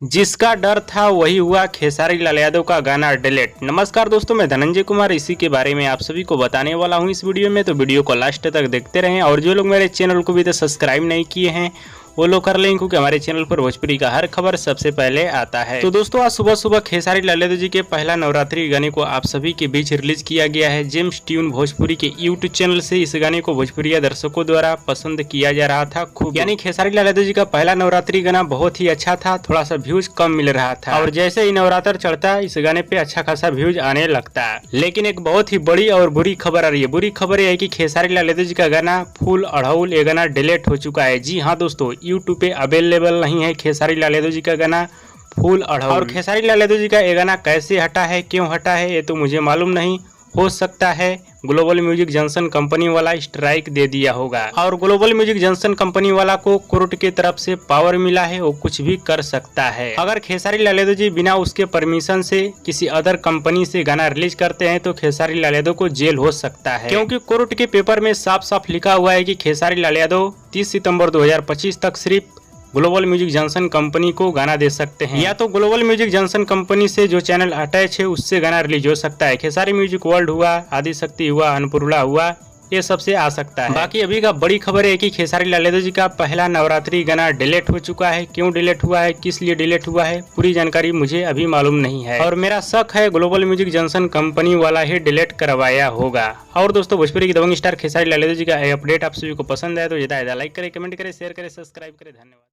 जिसका डर था वही हुआ, खेसारी लाल यादव का गाना डिलीट। नमस्कार दोस्तों, मैं धनंजय कुमार इसी के बारे में आप सभी को बताने वाला हूं इस वीडियो में, तो वीडियो को लास्ट तक देखते रहें। और जो लोग मेरे चैनल को भी सब्सक्राइब नहीं किए हैं वो लोग कर लें, क्योंकि हमारे चैनल पर भोजपुरी का हर खबर सबसे पहले आता है। तो दोस्तों, आज सुबह सुबह खेसारी लाल यादव जी के पहला नवरात्रि गाने को आप सभी के बीच रिलीज किया गया है। जेम्स ट्यून भोजपुरी के यूट्यूब चैनल से इस गाने को भोजपुरी दर्शकों द्वारा पसंद किया जा रहा था खूब। यानी खेसारी लाल यादव जी का पहला नवरात्रि गाना बहुत ही अच्छा था, थोड़ा सा व्यूज कम मिल रहा था, और जैसे ही नवरात्र चढ़ता इस गाने पे अच्छा खासा व्यूज आने लगता है। लेकिन एक बहुत ही बड़ी और बुरी खबर आ रही है। बुरी खबर यह है कि खेसारी लाल यादव जी का गाना फूल अड़हुल ये गाना डिलीट हो चुका है। जी हाँ दोस्तों, यूट्यूब पे अवेलेबल नहीं है खेसारी लाल यादव जी का गाना फूल अड़हुल। और खेसारी लाल यादव जी का ये गाना कैसे हटा है, क्यों हटा है, ये तो मुझे मालूम नहीं। हो सकता है ग्लोबल म्यूजिक जंक्शन कंपनी वाला स्ट्राइक दे दिया होगा, और ग्लोबल म्यूजिक जंक्शन कंपनी वाला को कोर्ट की तरफ से पावर मिला है, वो कुछ भी कर सकता है। अगर खेसारी लाल यादव जी बिना उसके परमिशन से किसी अदर कंपनी से गाना रिलीज करते हैं तो खेसारी लाल यादव को जेल हो सकता है, क्योंकि कोर्ट के पेपर में साफ साफ लिखा हुआ है कि खेसारी लाल यादव 30 सितंबर 2025 तक सिर्फ ग्लोबल म्यूजिक जंक्शन कंपनी को गाना दे सकते हैं, या तो ग्लोबल म्यूजिक जंक्शन कंपनी से जो चैनल अटैच है उससे गाना रिलीज हो सकता है। खेसारी म्यूजिक वर्ल्ड हुआ, आदिशक्ति हुआ, अन्नपूर्णा हुआ, ये सबसे आ सकता है। बाकी अभी का बड़ी खबर है कि खेसारी लाल यादव जी का पहला नवरात्रि गाना डिलीट हो चुका है। क्यों डिलीट हुआ है, किस लिए डिलीट हुआ है, पूरी जानकारी मुझे अभी मालूम नहीं है, और मेरा शक है ग्लोबल म्यूजिक जंक्शन कंपनी वाला ही डिलीट करवाया होगा। और दोस्तों, भोजपुरी की दबंग स्टार खेसारी लाल यादव जी का अपडेट आप सभी को पसंद आए तो ज्यादा लाइक करें, कमेंट करें, शेयर करें, सब्सक्राइब करें। धन्यवाद।